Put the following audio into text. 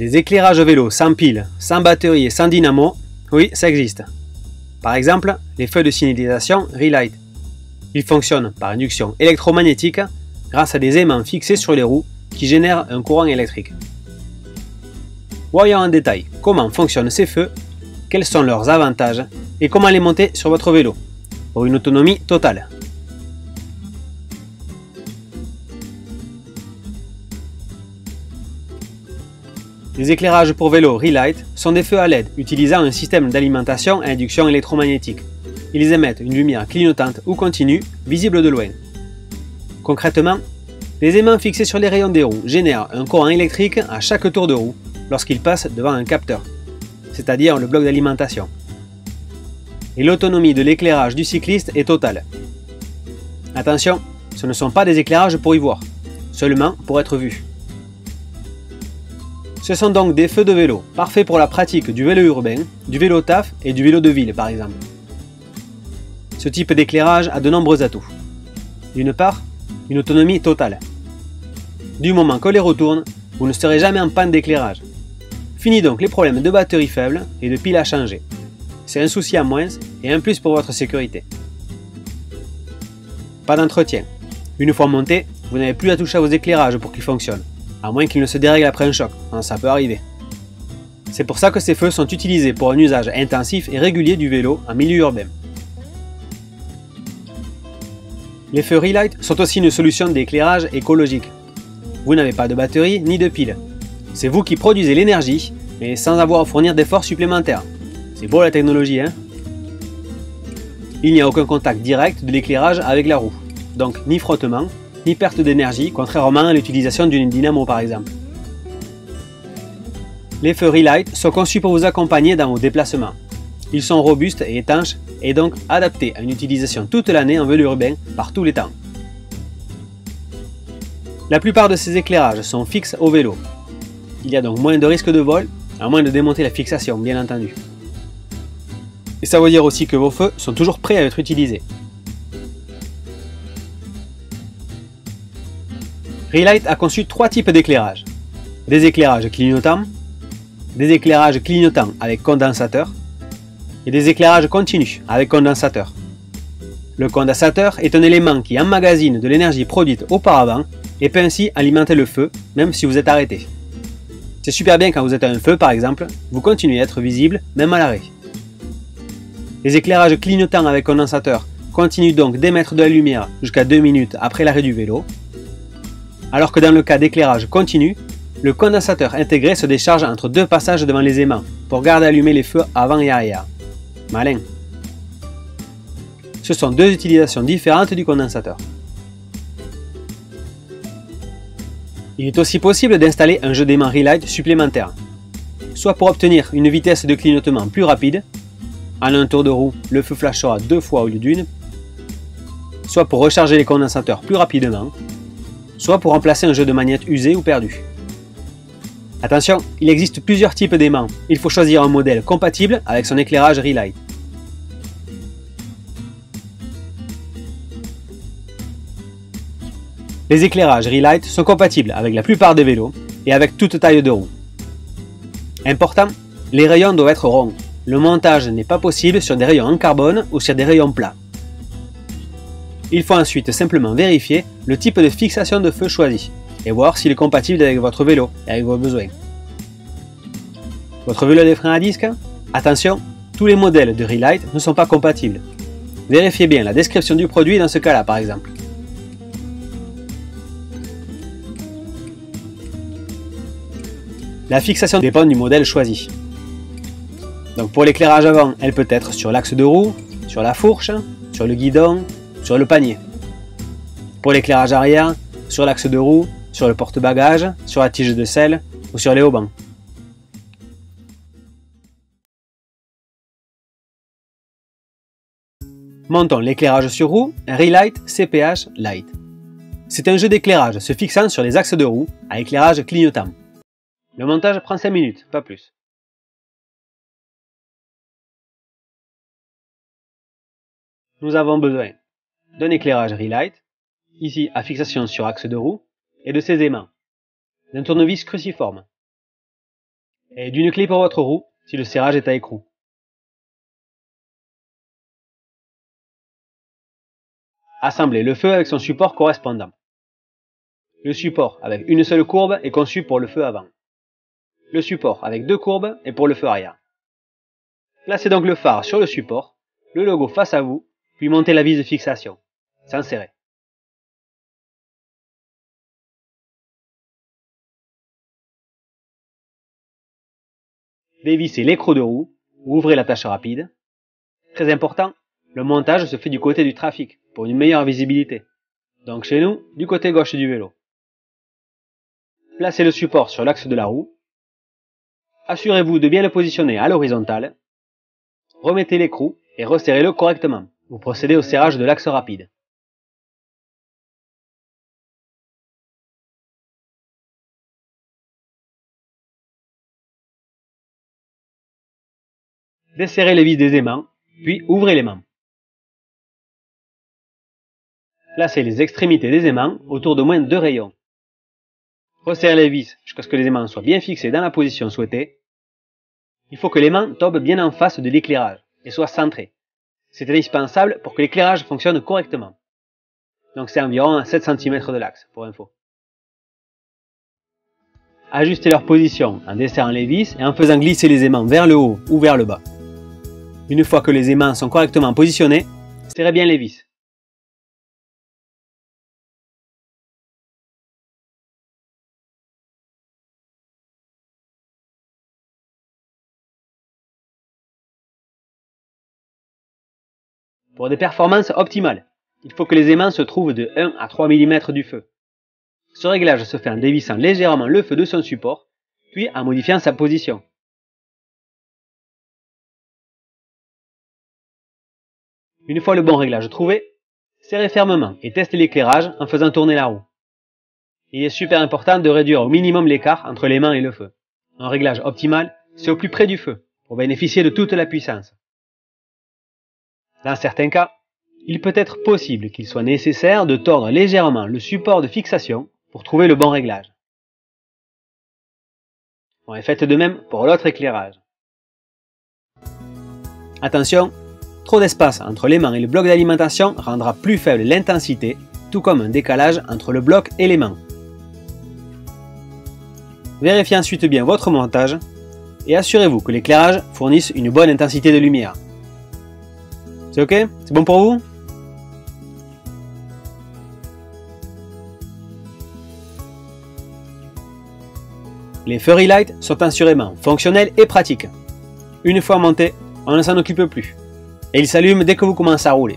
Des éclairages vélo sans pile, sans batterie et sans dynamo, oui, ça existe. Par exemple, les feux de signalisation Relight. Ils fonctionnent par induction électromagnétique grâce à des aimants fixés sur les roues qui génèrent un courant électrique. Voyons en détail comment fonctionnent ces feux, quels sont leurs avantages et comment les monter sur votre vélo pour une autonomie totale. Les éclairages pour vélo Relight sont des feux à LED utilisant un système d'alimentation à induction électromagnétique. Ils émettent une lumière clignotante ou continue, visible de loin. Concrètement, les aimants fixés sur les rayons des roues génèrent un courant électrique à chaque tour de roue lorsqu'ils passent devant un capteur, c'est-à-dire le bloc d'alimentation. Et l'autonomie de l'éclairage du cycliste est totale. Attention, ce ne sont pas des éclairages pour y voir, seulement pour être vus. Ce sont donc des feux de vélo, parfaits pour la pratique du vélo urbain, du vélo taf et du vélo de ville par exemple. Ce type d'éclairage a de nombreux atouts. D'une part, une autonomie totale. Du moment que les roues tournent, vous ne serez jamais en panne d'éclairage. Fini donc les problèmes de batterie faible et de piles à changer. C'est un souci en moins et un plus pour votre sécurité. Pas d'entretien. Une fois monté, vous n'avez plus à toucher à vos éclairages pour qu'ils fonctionnent, à moins qu'ils ne se dérèglent après un choc, ça peut arriver. C'est pour ça que ces feux sont utilisés pour un usage intensif et régulier du vélo en milieu urbain. Les feux Relight sont aussi une solution d'éclairage écologique. Vous n'avez pas de batterie ni de pile. C'est vous qui produisez l'énergie, mais sans avoir à fournir d'efforts supplémentaires. C'est beau la technologie, hein? Il n'y a aucun contact direct de l'éclairage avec la roue, donc ni frottement, ni perte d'énergie, contrairement à l'utilisation d'une dynamo par exemple. Les feux Relight sont conçus pour vous accompagner dans vos déplacements. Ils sont robustes et étanches et donc adaptés à une utilisation toute l'année en vélo urbain par tous les temps. La plupart de ces éclairages sont fixes au vélo. Il y a donc moins de risques de vol, à moins de démonter la fixation bien entendu. Et ça veut dire aussi que vos feux sont toujours prêts à être utilisés. Relight a conçu trois types d'éclairage. Des éclairages clignotants, des éclairages clignotants avec condensateur et des éclairages continus avec condensateur. Le condensateur est un élément qui emmagasine de l'énergie produite auparavant et peut ainsi alimenter le feu même si vous êtes arrêté. C'est super bien quand vous êtes à un feu par exemple, vous continuez à être visible même à l'arrêt. Les éclairages clignotants avec condensateur continuent donc d'émettre de la lumière jusqu'à 2 minutes après l'arrêt du vélo, alors que dans le cas d'éclairage continu, le condensateur intégré se décharge entre deux passages devant les aimants pour garder allumés les feux avant et arrière. Malin. Ce sont deux utilisations différentes du condensateur. Il est aussi possible d'installer un jeu d'aimants Relight supplémentaire, soit pour obtenir une vitesse de clignotement plus rapide, en un tour de roue, le feu flashera 2 fois au lieu d'une, soit pour recharger les condensateurs plus rapidement, soit pour remplacer un jeu de magnétique usé ou perdu. Attention, il existe plusieurs types d'aimants, il faut choisir un modèle compatible avec son éclairage Relight. Les éclairages Relight sont compatibles avec la plupart des vélos et avec toute taille de roue. Important, les rayons doivent être ronds. Le montage n'est pas possible sur des rayons en carbone ou sur des rayons plats. Il faut ensuite simplement vérifier le type de fixation de feu choisi et voir s'il est compatible avec votre vélo et avec vos besoins. Votre vélo a des freins à disque? Attention, tous les modèles de Relight ne sont pas compatibles. Vérifiez bien la description du produit dans ce cas-là par exemple. La fixation dépend du modèle choisi. Donc pour l'éclairage avant, elle peut être sur l'axe de roue, sur la fourche, sur le guidon, sur le panier. Pour l'éclairage arrière, sur l'axe de roue, sur le porte-bagages, sur la tige de selle ou sur les haubans. Montons l'éclairage sur roue Relight CPH Light. C'est un jeu d'éclairage se fixant sur les axes de roue à éclairage clignotant. Le montage prend 5 minutes, pas plus. Nous avons besoin d'un éclairage Relight, ici à fixation sur axe de roue, et de ses aimants, d'un tournevis cruciforme, et d'une clé pour votre roue si le serrage est à écrou. Assemblez le feu avec son support correspondant. Le support avec une seule courbe est conçu pour le feu avant. Le support avec 2 courbes est pour le feu arrière. Placez donc le phare sur le support, le logo face à vous, puis montez la vis de fixation, sans serrer. Dévissez l'écrou de roue, ou ouvrez l'attache rapide. Très important, le montage se fait du côté du trafic, pour une meilleure visibilité. Donc chez nous, du côté gauche du vélo. Placez le support sur l'axe de la roue. Assurez-vous de bien le positionner à l'horizontale. Remettez l'écrou et resserrez-le correctement. Vous procédez au serrage de l'axe rapide. Desserrez les vis des aimants, puis ouvrez l'aimant. Placez les extrémités des aimants autour d'au moins 2 rayons. Resserrez les vis jusqu'à ce que les aimants soient bien fixés dans la position souhaitée. Il faut que l'aimant tombe bien en face de l'éclairage et soit centré. C'est indispensable pour que l'éclairage fonctionne correctement. Donc c'est environ à 7 cm de l'axe, pour info. Ajustez leur position en desserrant les vis et en faisant glisser les aimants vers le haut ou vers le bas. Une fois que les aimants sont correctement positionnés, serrez bien les vis. Pour des performances optimales, il faut que les aimants se trouvent de 1 à 3 mm du feu. Ce réglage se fait en dévissant légèrement le feu de son support, puis en modifiant sa position. Une fois le bon réglage trouvé, serrez fermement et testez l'éclairage en faisant tourner la roue. Il est super important de réduire au minimum l'écart entre l'aimant et le feu. Un réglage optimal, c'est au plus près du feu, pour bénéficier de toute la puissance. Dans certains cas, il peut être possible qu'il soit nécessaire de tordre légèrement le support de fixation pour trouver le bon réglage. Bon, et faites de même pour l'autre éclairage. Attention, trop d'espace entre l'aimant et le bloc d'alimentation rendra plus faible l'intensité, tout comme un décalage entre le bloc et l'aimant. Vérifiez ensuite bien votre montage et assurez-vous que l'éclairage fournisse une bonne intensité de lumière. C'est ok? C'est bon pour vous? Les feux Relight sont assurément fonctionnels et pratiques. Une fois montés, on ne s'en occupe plus. Et ils s'allument dès que vous commencez à rouler.